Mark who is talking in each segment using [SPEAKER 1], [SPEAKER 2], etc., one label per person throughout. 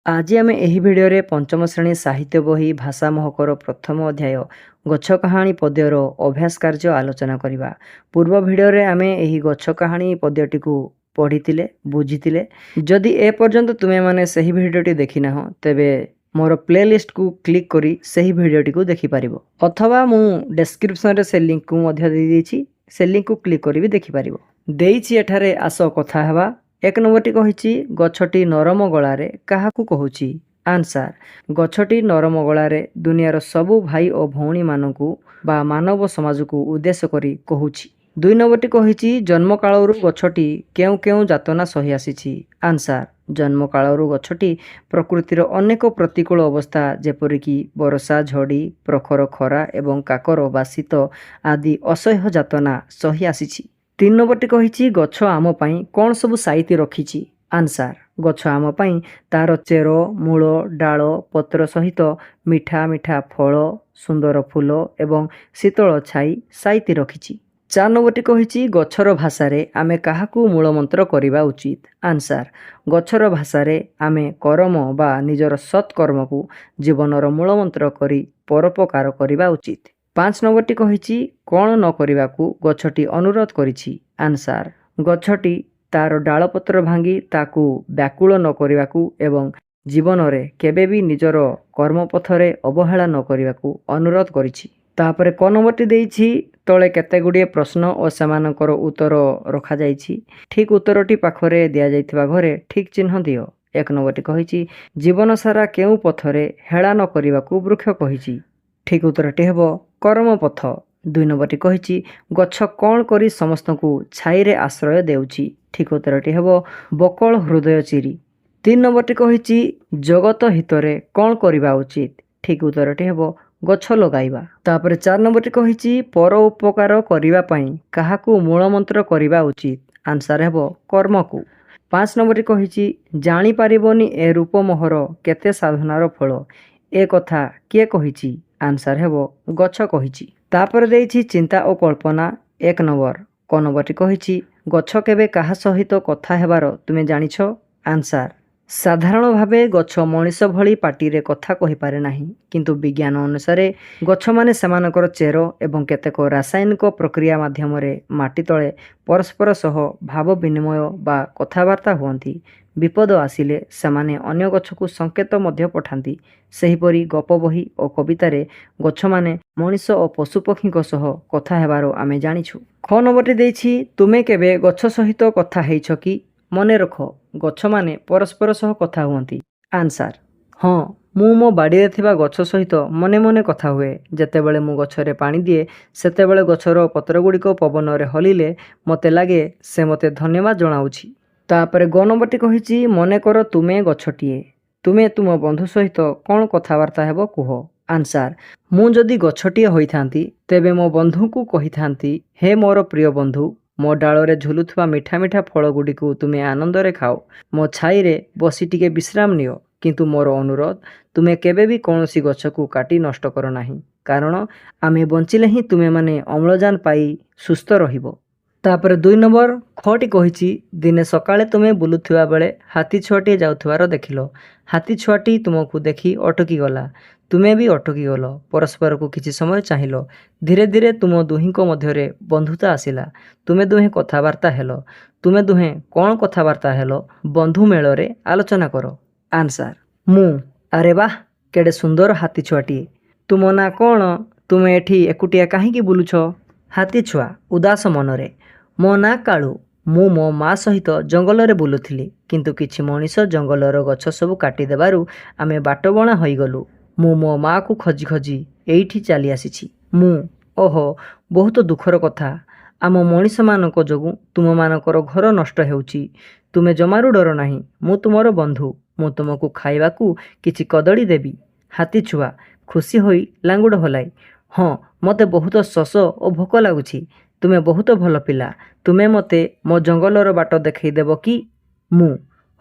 [SPEAKER 1] आज आम यही भिडियो पंचम श्रेणी साहित्य बही भाषा महकर प्रथम अध्याय गछ कहानी पद्यर अभ्यास कार्य आलोचना करवा। पूर्व भिडियो आम यही गछ कहानी पद्यटी पढ़ी बुझी। जदि ए पर्यंत तुम्हें माने सही भिडियोटी देखी ना तेबे मोर प्लेलिस्ट को क्लिक करी सही भिडियोटी को देखि पारिबो, अथवा मु डिस्क्रिप्शन रे से लिंक को मध्य दे देछि, से लिंक को क्लिक करी भी देखि पारिबो। देइछि एठारे आस कथा हेबा। एक नंबरटी कहिछि गछटी नरम गलारे काहाकू कहूछि। आंसर, गछटी नरम गलारे दुनियार सबु भाई और भौणी मानकू बा मानव समाज को उद्देश्य करी कहूछि। दुई नंबरटी कहिछि जन्म कालरू गछटी केउ केउ जातना सही आसीछि। आंसर, जन्म कालरू गछटी प्रकृतिर अनेक प्रतिकूल अवस्था जेपरिकी वर्षा झड़ी प्रखर खरा एवं काकर बा शीत आदि असह्य जातना सही आसीछि। तीन नंबरटी कहिछि गछ आम पई कोन सब साइति रखिछि। आंसर, गछ आम पई तार चेर मूल डाल पत्र सहित मिठा मिठा फल सुंदर फूल एवं शीतल छाई साइति रखिछि। चार नंबरटी कहिछि गछर भाषारे आमे काहाकू मूलमंत्र करिबा उचित। आंसर, गछर भाषारे आमे कर्म बा निजर सत्कर्म को जीवनर मूलमंत्र करी परोपकार करिबा उचित। पांच नंबरटी कहिछि कौन न करिबाकू गछटी अनुरोध करिछि। आंसर, गछटी तार डालपत्र भांगी ताकू व्याकुल न करिबाकू एवं जीवन रे केबे भी निजर कर्मपथरे अवहेला न करिबाकू अनुरोध करिछि। तापरे क नंबरटी देइछि तळे केते गुडीए प्रश्न और सेमानकर उत्तर रखा जाइछि। ठीक उत्तरटी पाखरे दिया जाइथिबा घरे ठीक चिन्ह दियो। एक नंबरटी कहिछि जीवन सारा केउ पथरे हेळा न करिबाकू वृक्ष कहिछि। ठीक उत्तरटी हेबो कर्मपथ। दुई नंबरटी कहिछि गछ कौन करी समस्त को छाई रे आश्रय देउछि। ठीक उत्तरटी हेबो बकल हृदय चिरी। तीन नंबरटी कहिछि जगत हितरे कौन करिबा उचित। ठीक उत्तरटी हेबो गछ लगाइबा। तापरे चार नंबरटी कहिछि पर उपकार करिबा पई काहाकू मूलमंत्र करिबा उचित। आंसर हेबो कर्म को। पांच नंबरटी कहिछि जानी पारिबोनी ए रूप मोहर केते साधनार फल ए कथा किए कहिछि। आंसर हेबो गछ कहिछि। तापर देइछि चिंता और कल्पना। एक नंबर क नंबरटी कहिछि गछ केबे काहा सहित कथा हेबार तुमे जानिछ। आंसर, साधारण भावे गछ मनीष भली पाटी रे कथा कहि पारे नाही, किंतु विज्ञान अनुसार गछ माने सेमानकर चेर एवं केतेक रासायनिक प्रक्रिया माध्यम रे माटी तळे परस्पर सह भाव विनिमय बा कथावार्ता हुअंती। विपद आसिले सेमाने अन्य गछ को संकेत मध्य पठांती। सेहिपरि गप बही और कवितारे गछ माने मनीष और पशुपक्षी सह कथा हेबारो आमे जानिछु। ख नंबरटी देइछि तुमे केबे गछ सहित कथा हेइछ कि। मने रख गछ माने परस्पर सह कथा हुअंती। आंसर, हाँ, मु मो बाड़ी रे थिबा गछ सहित मने मने कथा हुए। जेतेबेले मु गछरे पानी दिए सेतेबेले गछर पत्र गुड़िक पवन रे हलिले मते लागे से मते धन्यवाद जणाउछि। तापरे ग नंबरटी कहिछि मने कर तुमे गछटिए, तुमे तुम बंधु सहित कौन कथबार्ता हेबो कुह। आंसर, मु जदि गछटिए होइथांती तेबे मो बंधु को कहिथांती हे मोर प्रिय बंधु मो डाଳରେ झुलुथुवा मिठा मिठा फल गुड़िक तुमे आनंद रे खाओ, मो छाई रे बसी टिके विश्राम नियो, किंतु मोर अनुरोध तुमे केबे भी कौनसी गछ को काटी नष्ट कर नाही, कारण आमे बंचिले ही तुमे माने अम्लजान पाई सुस्थ रहिबो। तापर दुई नंबर खटी कहिछि दिने सकाळे तुमे बुलुथुवा बेले हाथी छुआटी जाउथुवार देखिलो। हाथी छुआटी तुमको देखी अटकी गला, तुमे भी अटकी गल। परस्पर को किछि समय चाहिलो। धीरे धीरे तुम दुहींको मध्यरे बंधुता आसिला। तुमे दुहे कथावार्ता हेलो। तुमे दुहे कौन कथावार्ता हेलो बंधु मेଳରେ आलोचना करो। आंसर, मु अरे वाह केडे सुंदर हाथी छुआटी। तुम ना कौन, तुमे एठी एकुटिया काहींकी बुलुछ। हाथी छुआ उदास मनरे मो ना काळू, मु मो माँ सहित जंगल रे बुलुथिली, किंतु किछि मनीष जंगलर गछ सब काटी देबारु आमे बाटबणा होइगलु। मु मो माँ को खोजी खोजी एइठी चली आसीछि। मु ओहो बहुत दुखर कथा। आम मनीष मानक जोगु तुम मानकर घर नष्ट हेउछि। तुमे जमारू डर नाही, मु तुमर बंधु, मु तुमको खाइबाकू किछि कदड़ी देबी। हाथी छुआ खुशी होई लांगुड़ हलाई, हाँ मते बहुत शोष और भोक लागुछि। तुमे बहुत भल पिला, तुमे मते मो जंगलर बाट देखई देब कि। मु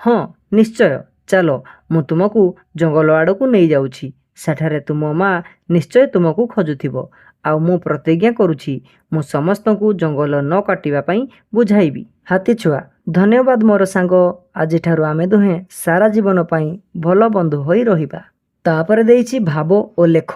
[SPEAKER 1] हाँ निश्चय, चलो मु तुमको जंगल आड़कू नहीं जाउछि। सेठारे तुम माँ निश्चय तुमको खोजुथिबो। आउ मु प्रतिज्ञा करुछि मु समस्त को जंगल न काटिबा पई बुझाइबी। हाथी छुआ ଧନ୍ୟବାଦ ମୋର ସାଙ୍ଗ। ଆଜିଠାରୁ ଆମେ ଦୁହେଁ ସାରା ଜୀବନ ପାଇଁ ଭଲ ବନ୍ଧୁ ହୋଇ ରହିବା। ତାପରେ ଦେଇଛି ଭାବ ଓ ଲେଖ।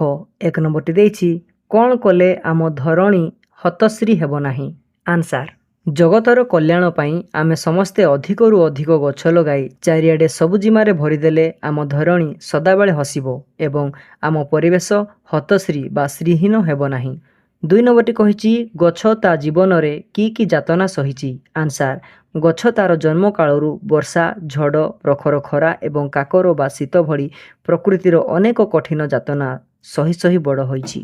[SPEAKER 1] 1 ନମ୍ବରଟି ଦେଇଛି କ'ଣ କଲେ ଆମ ଧରଣୀ ହତଶ୍ରୀ ହେବ ନାହିଁ। ଆନ୍ସାର, ଜଗତର କଲ୍ୟାଣ ପାଇଁ ଆମେ ସମସ୍ତେ ଅଧିକରୁ ଅଧିକ ଗଛ ଲଗାଇ ଚାରିଆଡ଼େ ସବୁଜିମାରେ ଭରିଦେଲେ ଆମ ଧରଣୀ ସଦାବେଳେ ହସିବ ଏବଂ ଆମ ପରିବେଶ ହତଶ୍ରୀ ବା ଶ୍ରୀହୀନ ହେବ ନାହିଁ। 2 ନମ୍ବରଟି କହିଛି ଗଛ ତା ଜୀବନରେ କି ଯାତନା ସହିଛି। ଆନ୍ସାର, ଗଛ ତାର ଜନ୍ମ କାଳରୁ ବର୍ଷା, ଝଡ଼, ପ୍ରଖର ଖରା ଏବଂ କାକର ବା ଶୀତ ଭଳି ପ୍ରକୃତିର ଅନେକ କଠିନ ଯାତନା ସହି ସହି ବଡ଼ ହୋଇଛି।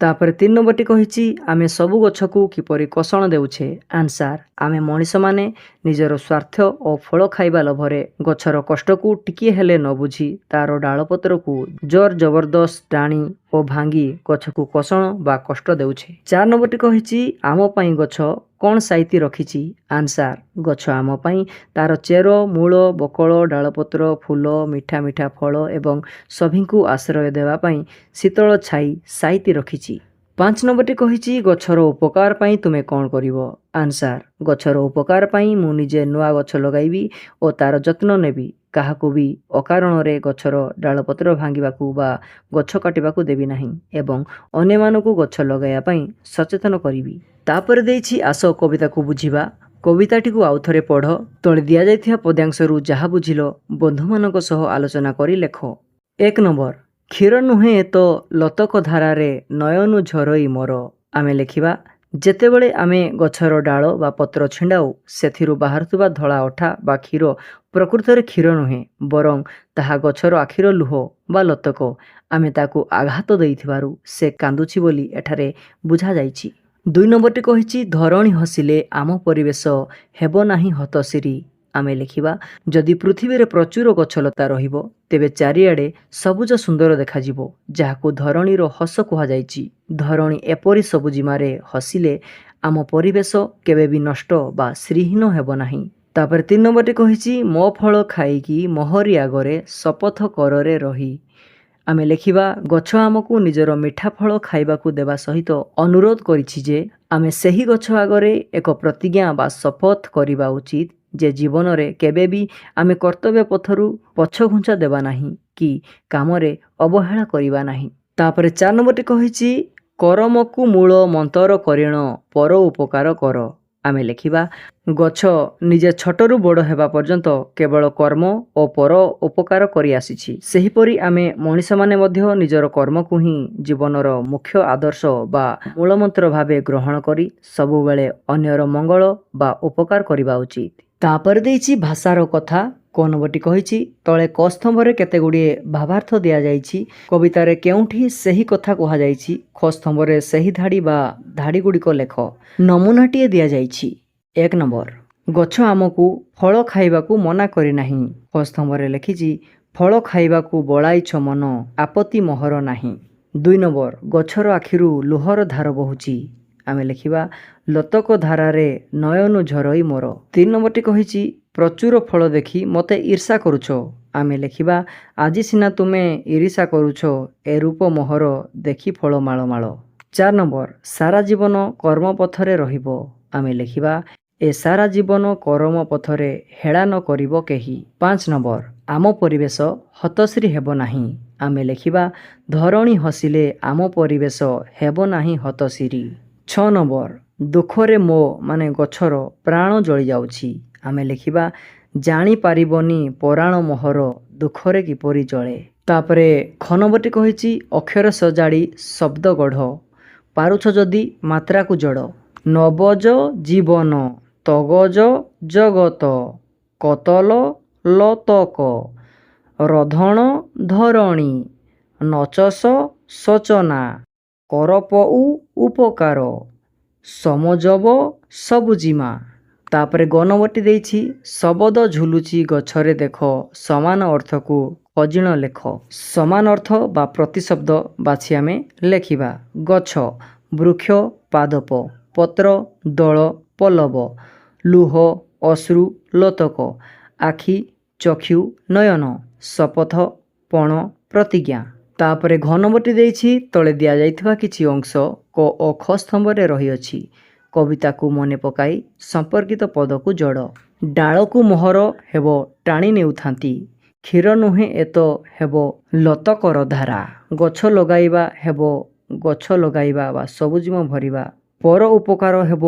[SPEAKER 1] ତାପରେ 3 ନମ୍ବରଟି କହିଛି ଆମେ ସବୁ ଗଛକୁ କିପରି କଷଣ ଦେଉଛେ। ଆନ୍ସାର, ଆମେ ମଣିଷମାନେ ନିଜର ସ୍ୱାର୍ଥ ଓ ଫଳ ଖାଇବା ଲୋଭରେ ଗଛର କଷ୍ଟକୁ ଟିକିଏ ହେଲେ ନ ବୁଝି ତାର ଡାଳପତ୍ରକୁ ଜୋର ଜବରଦସ୍ତ ଟାଣି ଓ ଭାଙ୍ଗି ଗଛକୁ କଷଣ ବା କଷ୍ଟ ଦେଉଛେ। 4 ନମ୍ବରଟି କହିଛି ଆମ ପାଇଁ ଗଛ କ'ଣ ସାଇତି ରଖିଛି। ଆନ୍ସାର, ଗଛ ଆମ ପାଇଁ ତାର ଚେର, ମୂଳ, ବକଳ, ଡାଳପତ୍ର, ଫୁଲ, ମିଠା ମିଠା ଫଳ ଏବଂ ସଭିଙ୍କୁ ଆଶ୍ରୟ ଦେବା ପାଇଁ ଶୀତଳ ଛାଇ ସାଇତି ରଖିଛି। 5 ନମ୍ବରଟି କହିଛି ଗଛର ଉପକାର ପାଇଁ ତୁମେ କ'ଣ କରିବ। ଆନ୍ସାର, ଗଛର ଉପକାର ପାଇଁ ମୁଁ ନିଜେ ନୂଆ ଗଛ ଲଗାଇବି ଓ ତାର ଯତ୍ନ ନେବି। କାହାକୁ ବି ଅକାରଣରେ ଗଛର ଡାଳପତ୍ର ଭାଙ୍ଗିବାକୁ ବା ଗଛ କାଟିବାକୁ ଦେବି ନାହିଁ ଏବଂ ଅନ୍ୟମାନଙ୍କୁ ଗଛ ଲଗାଇବା ପାଇଁ ସଚେତନ କରିବି। ତାପରେ ଦେଇଛି ଆସ କବିତାକୁ ବୁଝିବା। କବିତାଟିକୁ ଆଉଥରେ ପଢ଼। ତଳେ ଦିଆଯାଇଥିବା ପଦ୍ୟାଂଶରୁ ଯାହା ବୁଝିଲ ବନ୍ଧୁମାନଙ୍କ ସହ ଆଲୋଚନା କରି ଲେଖ। 1 ନମ୍ବର, କ୍ଷୀର ନୁହେଁ ତ ଲୋତକ ଧାରାରେ ନୟନୁ ଝରଇ ମୋର। ଆମେ ଲେଖିବା, ଯେତେବେଳେ ଆମେ ଗଛର ଡାଳ ବା ପତ୍ର ଛିଣ୍ଡାଉ ସେଥିରୁ ବାହାରୁଥିବା ଧଳା ଅଠା ବା କ୍ଷୀର ପ୍ରକୃତରେ କ୍ଷୀର ନୁହେଁ, ବରଂ ତାହା ଗଛର ଆଖିର ଲୁହ ବା ଲୋତକ। ଆମେ ତାକୁ ଆଘାତ ଦେଇଥିବାରୁ ସେ କାନ୍ଦୁଛି ବୋଲି ଏଠାରେ ବୁଝାଯାଇଛି। 2 ନମ୍ବରଟି କହିଛି ଧରଣୀ ହସିଲେ ଆମ ପରିବେଶ ହେବ ନାହିଁ ହତଶ୍ରୀ। ଆମେ ଲେଖିବା, ଯଦି ପୃଥିବୀରେ ପ୍ରଚୁର ଗଛଲତା ରହିବ ତେବେ ଚାରିଆଡ଼େ ସବୁଜ ସୁନ୍ଦର ଦେଖାଯିବ, ଯାହାକୁ ଧରଣୀର ହସ କୁହାଯାଇଛି। ଧରଣୀ ଏପରି ସବୁଜିମାରେ ହସିଲେ ଆମ ପରିବେଶ କେବେ ବି ନଷ୍ଟ ବା ଶ୍ରୀହୀନ ହେବ ନାହିଁ। ତାପରେ 3 ନମ୍ବରଟି କହିଛି ମୋ ଫଳ ଖାଇକି ମୋହରି ଆଗରେ ଶପଥ କରରେ ରହି। ଆମେ ଲେଖିବା, ଗଛ ଆମକୁ ନିଜର ମିଠା ଫଳ ଖାଇବାକୁ ଦେବା ସହିତ ଅନୁରୋଧ କରିଛି ଯେ ଆମେ ସେହି ଗଛ ଆଗରେ ଏକ ପ୍ରତିଜ୍ଞା ବା ଶପଥ କରିବା ଉଚିତ ଯେ ଜୀବନରେ କେବେ ବି ଆମେ କର୍ତ୍ତବ୍ୟ ପଥରୁ ପଛଘୁଞ୍ଚା ଦେବା ନାହିଁ କି କାମରେ ଅବହେଳା କରିବା ନାହିଁ। ତାପରେ 4 ନମ୍ବରଟି କହିଛି କରମକୁ ମୂଳ ମନ୍ତର କରିଣ ପର ଉପକାର କର। ଆମେ ଲେଖିବା, ଗଛ ନିଜେ ଛୋଟରୁ ବଡ଼ ହେବା ପର୍ଯ୍ୟନ୍ତ କେବଳ କର୍ମ ଓ ପର ଉପକାର କରି ଆସିଛି। ସେହିପରି ଆମେ ମଣିଷମାନେ ମଧ୍ୟ ନିଜର କର୍ମକୁ ହିଁ ଜୀବନର ମୁଖ୍ୟ ଆଦର୍ଶ ବା ମୂଳମନ୍ତ୍ର ଭାବେ ଗ୍ରହଣ କରି ସବୁବେଳେ ଅନ୍ୟର ମଙ୍ଗଳ ବା ଉପକାର କରିବା ଉଚିତ। ତାପରେ ଦେଇଛି ଭାଷାର କଥା। କ ନମ୍ବରଟି କହିଛି ତଳେ କ ସ୍ତମ୍ଭରେ କେତେଗୁଡ଼ିଏ ଭାବାର୍ଥ ଦିଆଯାଇଛି। କବିତାରେ କେଉଁଠି ସେହି କଥା କୁହାଯାଇଛି ଖ ସ୍ତମ୍ଭରେ ସେହି ଧାଡ଼ି ବା ଧାଡ଼ିଗୁଡ଼ିକ ଲେଖ। ନମୁନାଟିଏ ଦିଆଯାଇଛି। 1 ନମ୍ବର, ଗଛ ଆମକୁ ଫଳ ଖାଇବାକୁ ମନା କରିନାହିଁ। ଖ ସ୍ତମ୍ଭରେ ଲେଖିଛି ଫଳ ଖାଇବାକୁ ବଳାଇଛ ମନ ଆପତ୍ତି ମୋହର ନାହିଁ। 2 ନମ୍ବର, ଗଛର ଆଖିରୁ ଲୁହର ଧାର ବହୁଛି। ଆମେ ଲେଖିବା, ଲୋତକ ଧାରାରେ ନୟନୁ ଝରଇ ମୋର। 3 ନମ୍ବରଟି କହିଛି ପ୍ରଚୁର ଫଳ ଦେଖି ମୋତେ ଈର୍ଷା କରୁଛ। ଆମେ ଲେଖିବା, ଆଜି ସିନା ତୁମେ ଈର୍ଷା କରୁଛ ଏ ରୂପ ମୋହର ଦେଖି ଫଳ ମାଳ ମାଳ। 4 ନମ୍ବର, ସାରା ଜୀବନ କର୍ମ ପଥରେ ରହିବ। ଆମେ ଲେଖିବା, ଏ ସାରା ଜୀବନ କର୍ମ ପଥରେ ହେଳା ନ କରିବ କେହି। 5 ନମ୍ବର, ଆମ ପରିବେଶ ହତଶ୍ରୀ ହେବ ନାହିଁ। ଆମେ ଲେଖିବା, ଧରଣୀ ହସିଲେ ଆମ ପରିବେଶ ହେବ ନାହିଁ ହତଶ୍ରୀ। 6 ନମ୍ବର, ଦୁଃଖରେ ମୋ ମାନେ ଗଛର ପ୍ରାଣ ଜଳିଯାଉଛି। ଆମେ ଲେଖିବା, ଜାଣିପାରିବନି ପରାଣ ମୋହର ଦୁଃଖରେ କିପରି ଜଳେ। ତାପରେ ଖ ନମ୍ବରଟି କହିଛି ଅକ୍ଷର ସଜାଡ଼ି ଶବ୍ଦ ଗଢ଼, ପାରୁଛ ଯଦି ମାତ୍ରାକୁ ଯୋଡ଼। ନବଜ ଜୀବନ ତଗଜ ଜଗତ କତଲ ଲୋତକ ରଧଣ ଧରଣୀ ନଚସ ସଚନା କରପଉ ଉପକାର ସମଜବ ସବୁଜିମା। ତାପରେ ଗ ନମ୍ବରଟି ଦେଇଛି ଶବଦ ଝୁଲୁଛି ଗଛରେ ଦେଖ ସମାନ ଅର୍ଥକୁ ଅଜିଣ ଲେଖ। ସମାନ ଅର୍ଥ ବା ପ୍ରତିଶବ୍ଦ ବାଛି ଆମେ ଲେଖିବା। ଗଛ, ବୃକ୍ଷ, ପାଦପ, ପତ୍ର, ଦଳ, ପଲ୍ଲବ, ଲୁହ, ଅଶ୍ରୁ, ଲୋତକ, ଆଖି, ଚକ୍ଷୁ, ନୟନ, ଶପଥ, ପଣ, ପ୍ରତିଜ୍ଞା। ତାପରେ ଘ ନମ୍ବରଟି ଦେଇଛି ତଳେ ଦିଆଯାଇଥିବା କିଛି ଅଂଶ କ ଓ ଖ ସ୍ତମ୍ଭରେ ରହିଅଛି। କବିତାକୁ ମନେ ପକାଇ ସମ୍ପର୍କିତ ପଦକୁ ଯୋଡ଼। ଡାଳକୁ ମୋହର ହେବ ଟାଣି ନେଉଥାନ୍ତି। କ୍ଷୀର ନୁହେଁ ଏତ ହେବ ଲତକର ଧାରା। ଗଛ ଲଗାଇବା ହେବ ଗଛ ଲଗାଇବା ବା ସବୁଜିମ ଭରିବା। ପର ଉପକାର ହେବ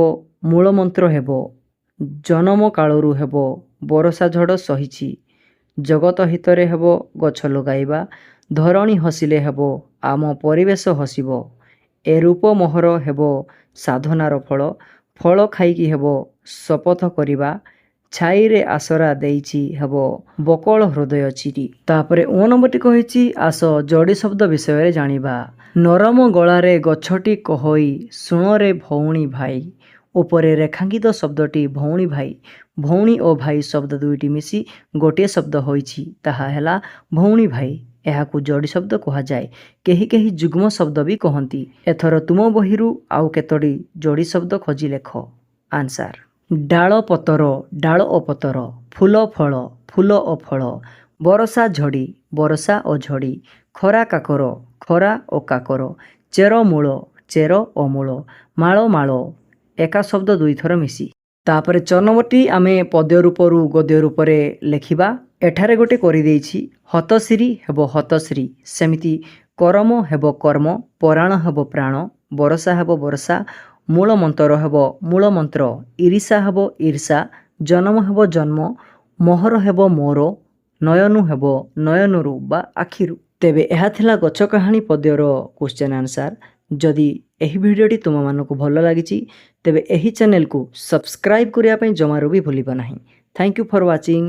[SPEAKER 1] ମୂଳମନ୍ତ୍ର ହେବ। ଜନମ କାଳରୁ ହେବ ବରଷା ଝଡ଼ ସହିଛି। ଜଗତ ହିତରେ ହେବ ଗଛ ଲଗାଇବା। ଧରଣୀ ହସିଲେ ହେବ ଆମ ପରିବେଶ ହସିବ। ଏ ରୂପ ମୋହର ହେବ ସାଧନାର ଫଳ। ଫଳ ଖାଇକି ହେବ ଶପଥ କରିବା। ଛାଇରେ ଆସରା ଦେଇଛି ହେବ ବକଳ ହୃଦୟ ଚିରି। ତାପରେ 9 ନମ୍ବରଟି କହିଛି ଆସ ଯୋଡ଼ି ଶବ୍ଦ ବିଷୟରେ ଜାଣିବା। ନରମ ଗଳାରେ ଗଛଟି କହଇ ଶୁଣରେ ଭଉଣୀ ଭାଇ। ଉପରେ ରେଖାଙ୍କିତ ଶବ୍ଦଟି ଭଉଣୀ ଭାଇ। ଭଉଣୀ ଓ ଭାଇ ଶବ୍ଦ ଦୁଇଟି ମିଶି ଗୋଟିଏ ଶବ୍ଦ ହୋଇଛି, ତାହା ହେଲା ଭଉଣୀ ଭାଇ। ଏହାକୁ ଯୋଡ଼ି ଶବ୍ଦ କୁହାଯାଏ। କେହି କେହି ଯୁଗ୍ମ ଶବ୍ଦ ବି କହନ୍ତି। ଏଥର ତୁମ ବହିରୁ ଆଉ କେତୋଟି ଯୋଡ଼ି ଶବ୍ଦ ଖୋଜି ଲେଖ। ଆନ୍ସାର: ଡାଳ ପତର, ଡାଳ ଓ ପତର। ଫୁଲ ଫଳ, ଫୁଲ ଓ ଫଳ। ବରଷା ଝଡ଼ି, ବରଷା ଓ ଝଡ଼ି। ଖରା କାକର, ଖରା ଓ କାକର। ଚେର ମୂଳ, ଚେର ଓ ମୂଳ। ମାଳ ମାଳ, ଏକା ଶବ୍ଦ ଦୁଇଥର ମିଶି। ତାପରେ 4 ନମ୍ବରଟି ଆମେ ପଦ୍ୟ ରୂପରୁ ଗଦ୍ୟ ରୂପରେ ଲେଖିବା। ଏଠାରେ ଗୋଟେ କରିଦେଇଛି। ହତଶ୍ରୀ ହେବ ହତଶ୍ରୀ। ସେମିତି କରମ ହେବ କର୍ମ। ପରାଣ ହେବ ପ୍ରାଣ। ବରଷା ହେବ ବର୍ଷା। ମୂଳ ମନ୍ତ୍ର ହେବ ମୂଳ ମନ୍ତ୍ର। ଈର୍ଷା ହେବ ଈର୍ଷା। ଜନମ ହେବ ଜନ୍ମ। ମୋହର ହେବ ମୋର। ନୟନୁ ହେବ ନୟନରୁ ବା ଆଖିରୁ। ତେବେ ଏହା ଥିଲା ଗଛ କାହାଣୀ ପଦ୍ୟର କ୍ୱେଶ୍ଚନ୍ ଆନ୍ସାର। ଯଦି ଏହି ଭିଡ଼ିଓଟି ତୁମମାନଙ୍କୁ ଭଲ ଲାଗିଛି ତେବେ ଏହି ଚ୍ୟାନେଲକୁ ସବସ୍କ୍ରାଇବ୍ କରିବା ପାଇଁ ଜମାରୁ ବି ଭୁଲିବ ନାହିଁ। Thank you for watching.